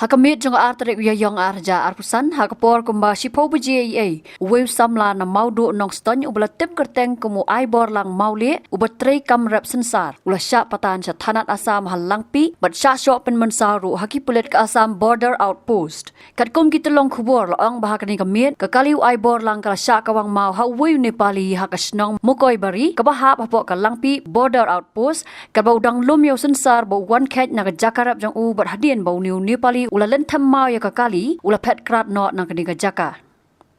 Hakamit jong artarik yong arja arpusan hakapor kumba sipo bujia wew samla na maudu nong ston ubala tip kerteng kumu aibor lang mauli ubat trei kam rep sensar ula sya patan sa tanat asam halangpi bat sya syok pen mensaru haki pulit ke asam border outpost kat kum kitulong kubor laong bahakani kamit kakaliw aibor lang kala sya kawang mau ha wew nepali hakasnong mukoy bari kabahap hapok kalangpi border outpost kabau dang lumyo sensar bo one cat na jakarap jong u bat hadien bau new nepali ula lentam mau ya kakali ula pet krat not nang kaniga jaka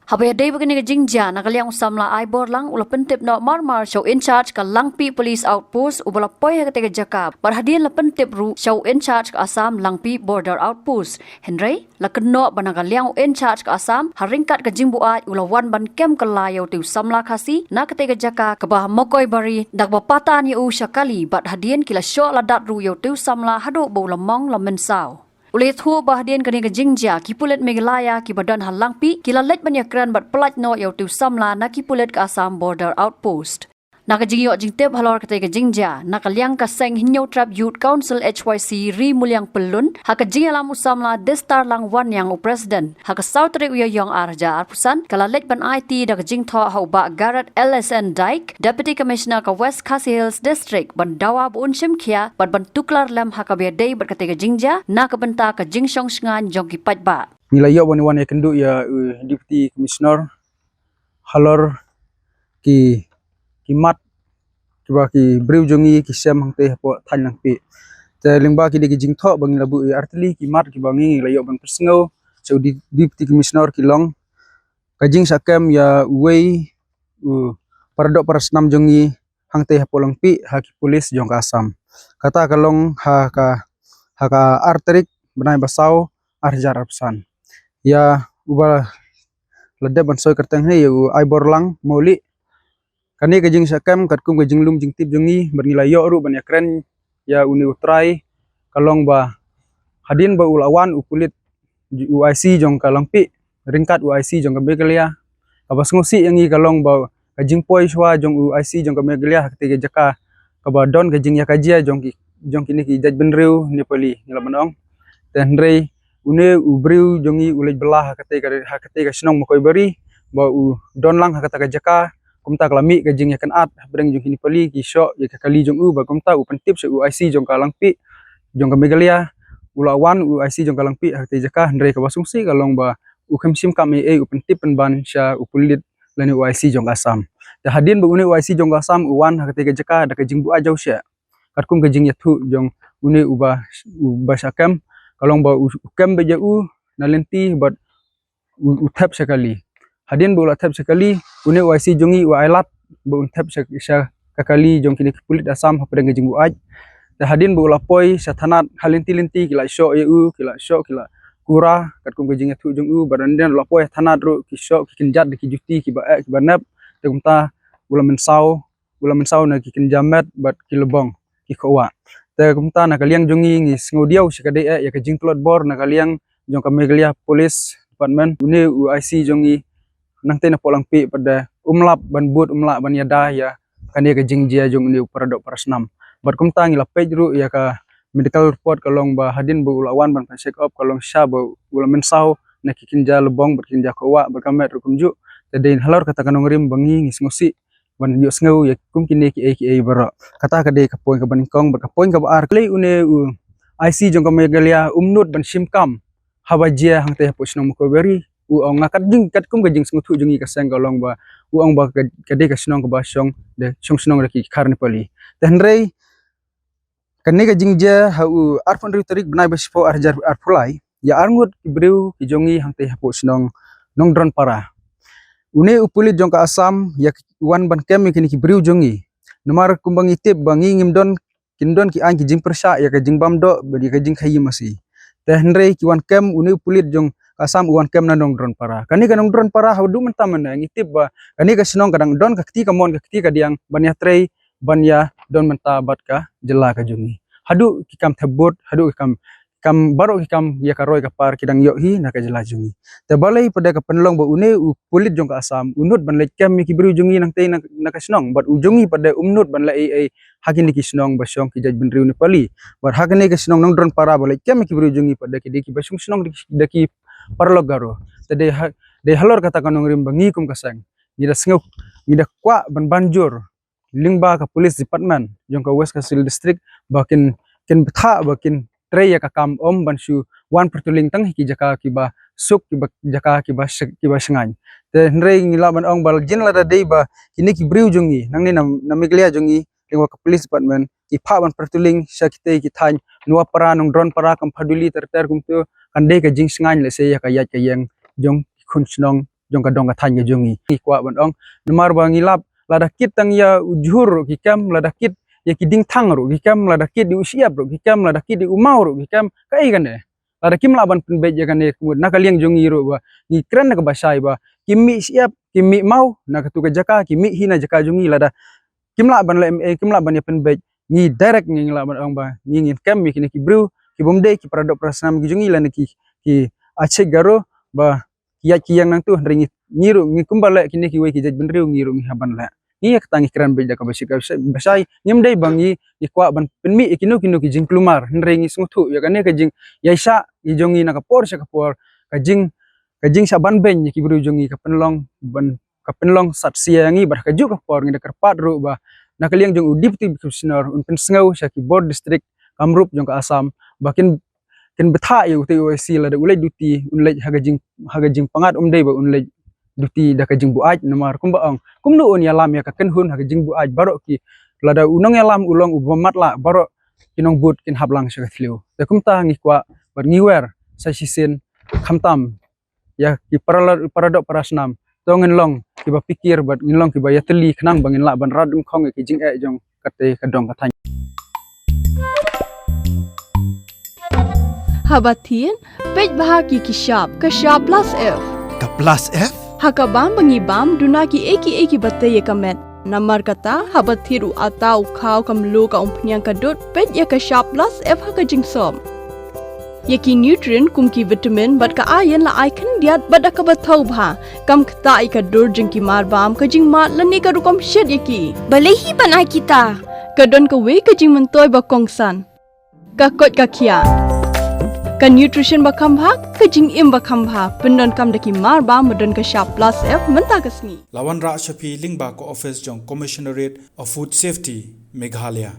habaya day bagani ga jingja na kaliang usamla aibor lang ula pentip no marmar show in charge ka langpi police outpost ubala poy ha katiga jaka barhadian la pentip ru show in charge ka asam langpi border outpost henry la kenno bana kaliang in charge ka asam haringkat ka jingbuat ula wan ban kem kalayo tu samla khasi na katiga jaka ka bah mokoy bari dakba patan yu syakali bat hadian kila show la dat ru yo tu samla hadu bo lamong la mensau Ule thu bahdian kani ka jingja kipulet Meghalaya ki badan halangpi kilalet banyakran bat pelat no yau tu samla na kipulet ka Assam border outpost. Naka jingyo jingtep halor kate ka jingja naka liang ka seng hinyo trap youth council HYC ri mulyang pelun haka jingalam usamla destar lang wan yang u president haka sautri uya yong arja arpusan kalalet ban IT daka jingtho hau ba Garrett LSN Dyke deputy commissioner ka West Khasi Hills district ban dawa bu unshim kia ban tuklar lam haka be day bat kate ka jingja naka benta ka jingsong sngan jong ki patba nila yo bani wan yakendu ya deputy commissioner halor ki kimat kiba ki brew jongi ki sem hangte hapo than langpi te lingba ki de ki jingtho bangi labu artli kimat ki bangi layo ban persngo so deputy commissioner ki long kajing sakem ya wei paradok parasnam jongi hangte hapo langpi haki polis jong ka Assam kata kalong haka arterik benai basau arjar arpsan ya ubah lede bansoy kerteng he yu aibor lang moli kani kajing sakam katkum kajing lum jing tip jongi bernilai yo ru banyak keren ya uni utrai kalong ba hadin ba ulawan ukulit UIC jong kalangpi ringkat UIC jong Meghalaya kabas ngosi yangi kalong ba kajing poi shwa jong UIC jong Meghalaya ketiga jaka kaba don kajing ya kajia jong kini ki jaj benriu nepali nilamanong dan rei une ubriu jongi ulej belah ketiga senong makoy bari ba don lang kata jaka kumta klami kajing yakan at breng jong kini pali ki syok ya kali jong ba kumta pentip se UIC jong kalangpi jong ka Meghalaya ulawan UIC jong kalangpi hakte jaka ndre ka basungsi kalong ba ukemsim kami pentip penban sya upulit lani UIC jong Assam ta hadin ba une UIC jong Assam uwan hakte jaka da kajing bu ajau sya katkum kajing yathu jong une uba sakam kalong ba ukem bejau nalenti bat uthap sekali hadin bola thap sekali une UIC jongi wailat bo thap sya kakali jong kini kulit Assam hapreng jing buaj ta hadin bola poi sathanat halinti kila syok eu kila syok kila kura katkum kajing thu jong u barandian la poi thanat ru ki syok ki kinjat ki juti ki ba ki banap te kumta bola mensau na ki kinjamet bat ki lebong ki khowa te kumta na kaliang jongi ngis ngodiau sekade ya kajing plot bor na kaliang jong ka Meghalaya police department une UIC jongi nang tena polangpi pada umlap ban but umlap ban yada ya kani ka jingjia jong ni paradok parasnam bat kumta ngila page ru ya ka medical report kalong ba hadin bu ulawan ban check up kalong sya bu ula mensau na kikinja lebong berkinja kowa berkamet ru kumju tadin halor kata kanong rim bangi ngis ngosi ban yo sngo ya kum kini ki baro kata ka de ka poin ka baningkong ba ka poin ka ba arkle une IC jong ka Meghalaya umnut ban simkam habajia hangte posnong ko beri uang ngakat jing kat kum gajing senguthu jungi kaseng kalong ba uang ba kade ka senong ka basong de song senong raki karne pali tenrei kane gajing je hau arfon ri tarik benai baspo arjar arpulai ya arngut kibreu ki jongi hangte hapo senong nongdron para une upulit jong ka Assam ya wan ban kem kini kibreu jongi nomar kumbang itip bangi ngimdon kindon ki an ki jing persa ya ka jing bamdo bagi ka jing khayi masi tenrei ki wan kem une upulit jong Assam uan kem nanong dron para kani kanong dron para haudu mentaman na ngitip ba kani ka senong kadang don kakti ka mon kakti ka diang banya trei banya don menta bat ka jela ka jungi hadu kikam thebut hadu kam baru kam ya karoi kapar kidang yok hi nak jelajungi te balai pada ka penlong ba une pulit jong ka asam unut ban lek kam ki bru jungi nang te nak snong bat ujungi pada umnut ban lai hakin ki snong ba syong ki jaj benriu ne pali bat hakin ki snong nang dron para balai kam ki bru jungi pada ki ba syong snong daki parlog garo te de halor kata kanong rim bangi kum kasang ngida sngau ngida kwa ban banjur lingba ka police department jong ka West Kasil district bakin ken betha bakin tray ya kakam om bansu wan pertuling tang ki jaka ki ba suk ki ba jaka ki ba sengai te nrei ngila ban ong bal jin la da dei ba kini ki briu jungi nang ni namiglia jungi lingwa ka police department ki pha ban pertuling sakite ki than nuwa para nong drone para kam phaduli ter kum tu kan dei ka jing sengai le se ya ka yat ka yang jong khun snong jong ka dong ka than ga jungi ki kwa ban ong numar ba ngilap lada kit tang ya ujhur ki kam lada kit ya kiding thang ro gikam lada kid di usia bro gikam lada kid di umau ro gikam kai kan ne lada kim laban penbe ya kan ne nakaliang jongi ro ba ni kren nak basai ba kimi siap kimi mau nak tu ka jaka kimi hina jaka jongi lada kim laban kim laban ya penbe ni direct ni laban ong ba ni ngin kam mi kini ki bru ki bomde ki paradok prasnam ki jongi lan ki ache garo ba kiya kiyang nang tu ringi ngiru ngi kumbala kini ki we ki jaj benriu ngiru mi haban la ni ya tangi kran beja ka basai nyemdai bangi ikwa ban penmi ikinu kinu ki jing klumar nrengi snguthu ya kane ka jing yaisa ijongi na ka por ka jing sa ban ben ki bru jongi ka penlong sat siangi bar ka ju ka por ngi ka pat ru ba na kaliang jong deputy commissioner un pen sngau sa ki board district Kamrup jong ka Asam bakin ken betha yu te OIC la da ulai duty unlai haga jing pangat dei ba unlai duty da ka jing buaj nomor kumbaang kumnu on ya lam ya ka ken hun ha jing buaj baro ki lada unong ya lam ulong ubamat la baro kinong but kin hablang sa kathliu te kumta ngi kwa bar ngiwer sa sisin khamtam ya ki paradok parasnam tongen long ki ba pikir bat ngilong ki ba yateli khnang bangin la ban radung khong ki jing jong kate kadong kathang Habatin pej bahagi ki shop ka shop plus F Ka plus F? Hakabam bangibam duna ki eki batte ye kamet namar kata habathiru atau khau kamlu ka umpnyang kadut pet ya ka shop plus F haka jingsom yaki nutrient kum ki vitamin bat ka iron la icon diat bada ka bathau bha kam khta I ka dur jing ki mar bam ka jing ma lani ka rukom shet yaki balehi banai kita ka don ka we ka jing mentoy ba kongsan ka kot ka khia ka nutrition ba khambha ka jing im ba khambha pendon kam daki mar ba modon ka shop plus F menta kasni Lawan Ra Shafi Lingba ko office jong Commissionerate of Food Safety Meghalaya